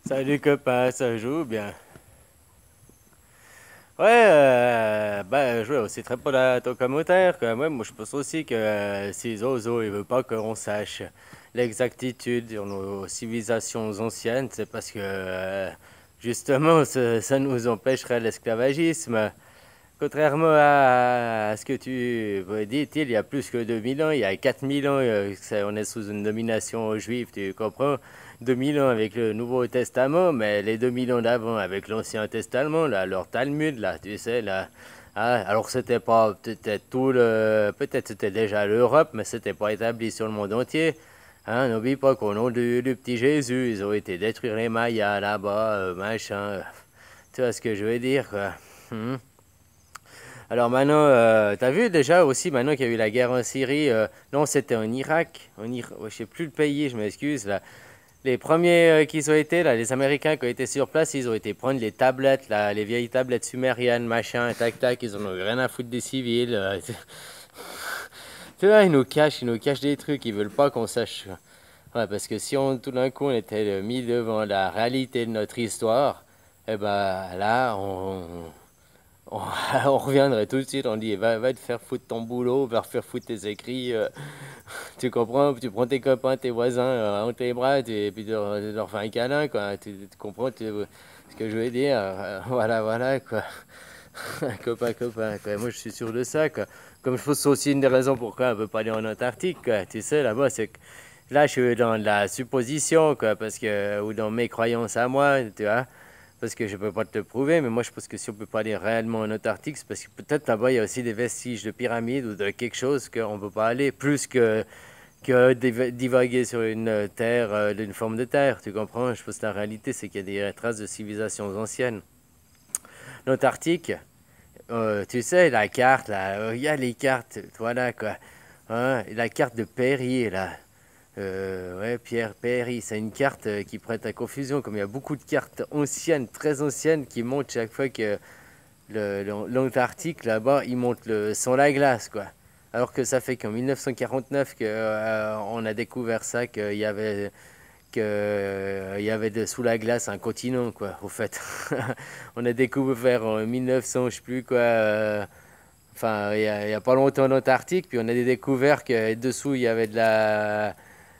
Salut copain, ça joue bien. Ouais, je veux aussi très pas ton commentaire. Moi, je pense aussi que si Zozo, il veut pas qu'on sache l'exactitude sur nos civilisations anciennes, c'est parce que justement, ça nous empêcherait l'esclavagisme. Contrairement à ce que tu dis, il y a plus que 2000 ans, il y a 4000 ans, on est sous une domination juive, tu comprends? 2000 ans avec le Nouveau Testament, mais les 2000 ans d'avant avec l'Ancien Testament, là, leur Talmud, là, tu sais, là. Ah, alors c'était pas peut-être peut-être c'était déjà l'Europe, mais c'était pas établi sur le monde entier. Hein, n'oublie pas qu'au nom du petit Jésus, ils ont été détruire les Mayas là-bas, machin. Tu vois ce que je veux dire, quoi. Hmm. Alors maintenant, t'as vu déjà aussi, maintenant qu'il y a eu la guerre en Syrie, non, c'était en Irak, ouais, je sais plus le pays, je m'excuse, là. Les premiers qui ont été, là, les Américains qui ont été sur place, ils ont été prendre les tablettes, là, les vieilles tablettes sumériennes, machin, tac, tac, ils en ont eu rien à foutre des civils. Tu vois, ils nous cachent des trucs, ils veulent pas qu'on sache. Ouais, parce que si tout d'un coup on était mis devant la réalité de notre histoire, eh ben là, on, on reviendrait tout de suite, on dit va te faire foutre ton boulot, va faire foutre tes écrits, tu comprends, tu prends tes copains, tes voisins entre les bras et puis tu leur fais un câlin, quoi. Tu comprends ce que je veux dire, voilà, voilà, quoi. Copain, copain, quoi. Moi je suis sûr de ça, quoi. Comme je pense que c'est aussi une des raisons pourquoi on ne peut pas aller en Antarctique, quoi. Tu sais, là-bas, c'est que là je suis dans la supposition, quoi, parce que, ou dans mes croyances à moi, tu vois. Parce que je peux pas te le prouver, mais moi je pense que si on peut pas aller réellement en Antarctique, c'est parce que peut-être là-bas il y a aussi des vestiges de pyramides ou de quelque chose qu'on peut pas aller, plus que divaguer sur une terre, d'une forme de terre, tu comprends? Je pense que la réalité c'est qu'il y a des traces de civilisations anciennes. L'Antarctique, tu sais, la carte, là, il y a les cartes, voilà quoi. Hein, la carte de Perrier, là. Ouais, Pierre Perry, c'est une carte qui prête à confusion, comme il y a beaucoup de cartes anciennes, très anciennes, qui montrent chaque fois que l'Antarctique, là-bas, il monte sans la glace, quoi. Alors que ça fait qu'en 1949 on a découvert ça, qu'il y avait sous la glace un continent, quoi, au fait. On a découvert en 1900, je sais plus quoi, enfin, il y a pas longtemps l'Antarctique, puis on a découvert que dessous, il y avait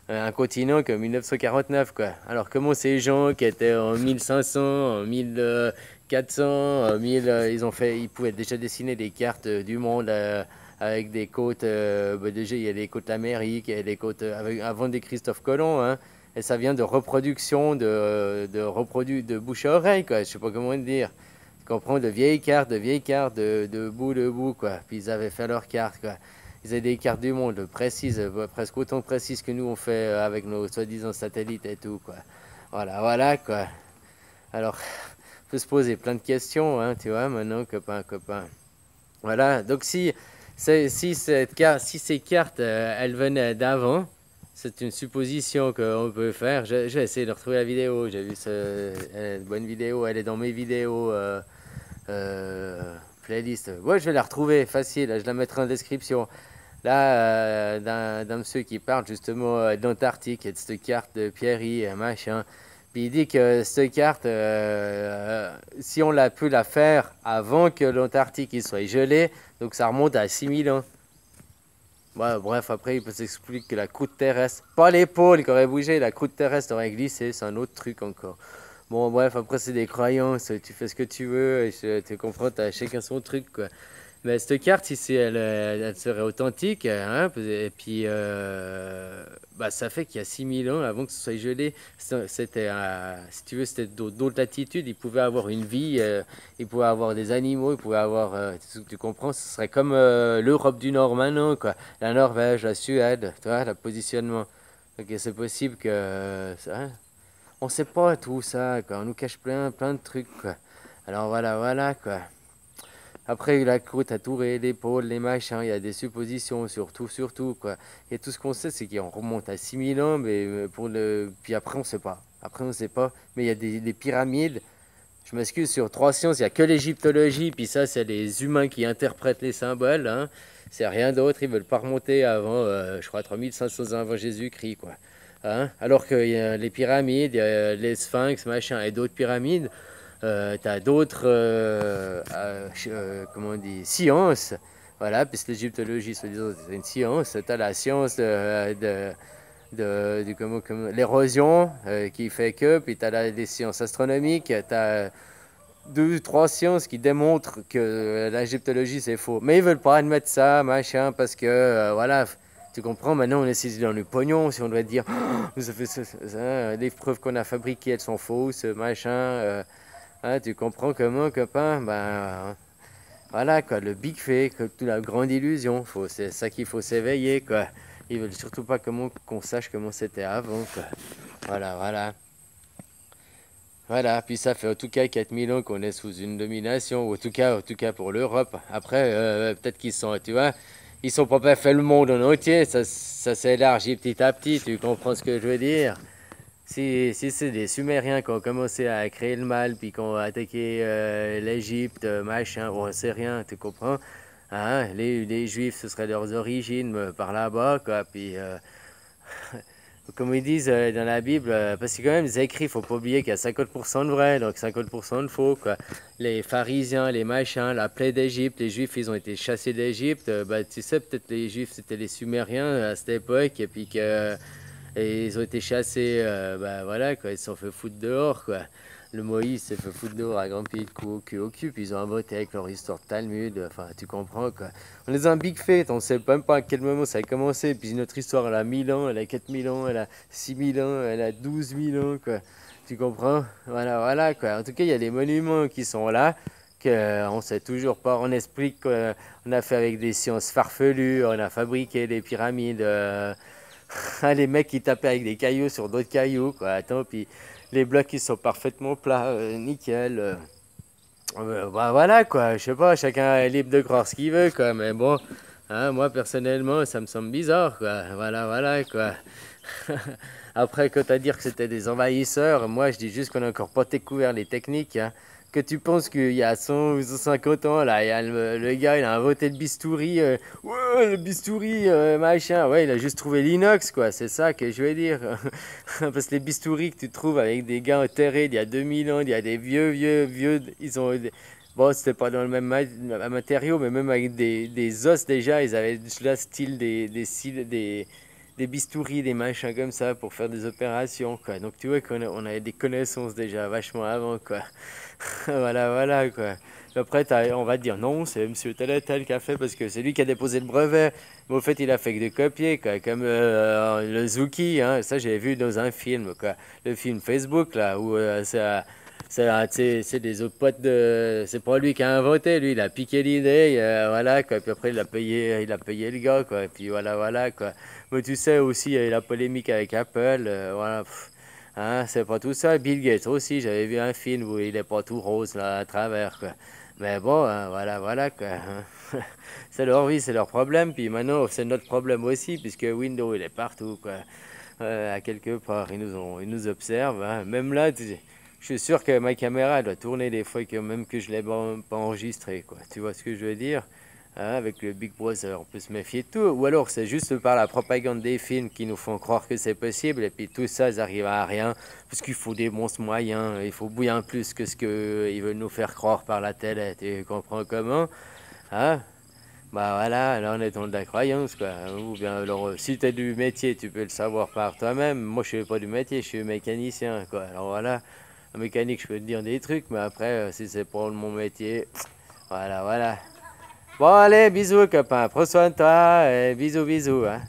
un continent comme 1949, quoi. Alors, comment ces gens qui étaient en 1500, en 1400, en 1000, ils pouvaient déjà dessiner des cartes du monde avec des côtes. Déjà, il y a des côtes d'Amérique, il y a des côtes avant des Christophe Colomb, hein. Et ça vient de reproduction, de bouche à oreille, quoi. Je sais pas comment dire. Tu comprends, de vieilles cartes, de bout, quoi. Puis ils avaient fait leurs cartes, quoi. Ils avaient des cartes du monde précises, presque autant précises que nous on fait avec nos soi-disant satellites et tout, quoi. Voilà, voilà, quoi. Alors, on peut se poser plein de questions, hein, tu vois, maintenant, copain, copain. Voilà, donc si ces cartes, elles venaient d'avant, c'est une supposition qu'on peut faire. Je vais essayer de retrouver la vidéo. J'ai vu une bonne vidéo, elle est dans mes vidéos playlist. Ouais, je vais la retrouver, facile, je la mettrai en description. Là, d'un monsieur qui parle justement d'Antarctique et de cette carte de Pierry, machin. Puis il dit que cette carte, si on l'a pu la faire avant que l'Antarctique il soit gelé, donc ça remonte à 6000 ans. Ouais, bref, après il peut s'expliquer que la croûte terrestre, pas l'épaule qui aurait bougé, la croûte terrestre aurait glissé, c'est un autre truc encore. Bon, bref, après c'est des croyances, tu fais ce que tu veux, tu comprends, t'as chacun son truc, quoi. Mais cette carte, si elle serait authentique, hein, et puis bah, ça fait qu'il y a 6000 ans, avant que ce soit gelé, c'était, si tu veux, c'était d'autres latitudes. Ils pouvaient avoir une vie, ils pouvaient avoir des animaux, ils pouvaient avoir, tu comprends, ce serait comme l'Europe du Nord maintenant, quoi. La Norvège, la Suède, tu vois, le positionnement. Donc c'est possible que, hein, on sait pas tout ça, quoi. On nous cache plein de trucs, quoi. Alors voilà, voilà, quoi. Après, la croûte à Touré, l'épaule, les machins, il y a des suppositions, surtout, quoi. Et tout ce qu'on sait, c'est qu'on remonte à 6000 ans, mais puis après, on sait pas. Après, on sait pas. Mais il y a des pyramides. Je m'excuse, sur trois sciences, il n'y a que l'égyptologie, puis ça, c'est les humains qui interprètent les symboles, hein. C'est rien d'autre, ils veulent pas remonter avant, je crois, 3500 ans avant Jésus-Christ, quoi. Hein? Alors que les pyramides, les sphinx, machin, et d'autres pyramides, tu as d'autres, comment on dit, sciences. Voilà, puisque l'égyptologie, c'est une science. Tu as la science l'érosion qui fait que, puis tu as les sciences astronomiques, tu as deux ou trois sciences qui démontrent que l'égyptologie c'est faux. Mais ils veulent pas admettre ça, machin, parce que voilà, tu comprends, maintenant on est saisi dans le pognon, si on doit dire, oh, nous fait ça, les preuves qu'on a fabriquées elles sont fausses, machin, hein, tu comprends comment, copain, ben voilà quoi, le big fake, toute la grande illusion, c'est ça qu'il faut s'éveiller quoi. Ils veulent surtout pas qu'on sache comment c'était avant quoi. Voilà, voilà. Voilà, puis ça fait en tout cas 4000 ans qu'on est sous une domination, ou en tout cas pour l'Europe. Après, peut-être qu'ils sont, tu vois, ils sont pas fait le monde en entier, ça s'élargit petit à petit, tu comprends ce que je veux dire? Si c'est des Sumériens qui ont commencé à créer le mal, puis qui ont attaqué l'Égypte, machin, on sait rien, tu comprends? Hein? Les Juifs, ce serait leurs origines par là-bas, quoi, puis comme ils disent dans la Bible, parce que quand même, les écrits, il ne faut pas oublier qu'il y a 50% de vrai, donc 50% de faux, quoi. Les pharisiens, les machins, la plaie d'Égypte, les Juifs, ils ont été chassés d'Égypte. Bah, tu sais, peut-être les Juifs, c'était les Sumériens à cette époque, et puis que et ils ont été chassés, bah voilà, quoi, ils se sont fait foutre dehors, quoi. Le Moïse s'est fait foutre dehors à grand pied de cou au cul, puis ils ont inventé avec leur histoire de Talmud, enfin, tu comprends, quoi. On est un big fate, on sait même pas à quel moment ça a commencé, puis notre histoire, elle a 1000 ans, elle a 4000 ans, elle a 6000 ans, elle a 12 000 ans, quoi. Tu comprends? Voilà, voilà, quoi. En tout cas, il y a des monuments qui sont là, qu'on sait toujours pas. On explique qu'on a fait avec des sciences farfelues, on a fabriqué des pyramides. Les mecs qui tapaient avec des cailloux sur d'autres cailloux, quoi. Attends, puis les blocs ils sont parfaitement plats, nickel. Bah voilà quoi, je sais pas, chacun est libre de croire ce qu'il veut quoi, mais bon, hein, moi personnellement ça me semble bizarre quoi, voilà, voilà quoi. Après, quand à dire que c'était des envahisseurs, moi je dis juste qu'on n'a encore pas découvert les techniques. Hein. Que tu penses qu'il y a 100 ou 150 ans, là, il y a le gars, il a inventé le bistouri. Ouais, le bistouri, machin. Ouais, il a juste trouvé l'inox, quoi. C'est ça que je veux dire. Parce que les bistouris que tu trouves avec des gars enterrés d'il y a 2000 ans, il y a des vieux. Ils ont. Bon, c'était pas dans le même matériau, mais même avec des os déjà, ils avaient le style des bistouris, des machins comme ça pour faire des opérations, quoi. Donc tu vois qu'on avait des connaissances déjà vachement avant, quoi. Voilà, voilà, quoi. Après, on va te dire non, c'est monsieur tel et tel qui a fait parce que c'est lui qui a déposé le brevet. Mais au fait, il a fait que de copier, quoi. Comme le Zuki, hein. Ça, j'ai vu dans un film, quoi. Le film Facebook, là, où c'est des autres potes de. C'est pas lui qui a inventé, lui, il a piqué l'idée, voilà, quoi. Puis après, il a payé le gars, quoi. Et puis voilà, voilà, quoi. Mais tu sais aussi, il y a eu la polémique avec Apple, voilà. Hein, c'est pas tout ça. Bill Gates aussi, j'avais vu un film où il est pas tout rose, là, à travers, quoi. Mais bon, hein, voilà, voilà, quoi. Hein. C'est leur vie, c'est leur problème. Puis maintenant, c'est notre problème aussi, puisque Windows, il est partout, quoi. À quelque part, ils nous observent. Hein. Même là, je suis sûr que ma caméra elle doit tourner des fois, que même que je ne l'ai pas enregistré, quoi. Tu vois ce que je veux dire? Hein, avec le Big Brother, on peut se méfier de tout. Ou alors, c'est juste par la propagande des films qui nous font croire que c'est possible, et puis tout ça, ça arrive à rien, parce qu'il faut des monstres moyens, il faut bien plus que ce qu'ils veulent nous faire croire par la télé. Tu comprends comment? Hein? Bah voilà, là on est dans de la croyance, quoi. Ou bien alors, si tu es du métier, tu peux le savoir par toi-même. Moi, je suis pas du métier, je suis mécanicien, quoi. Alors voilà, un mécanique, je peux te dire des trucs, mais après, si c'est pour mon métier, voilà, voilà. Bon, allez, bisous, copain. Prends soin de toi et bisous, bisous, hein.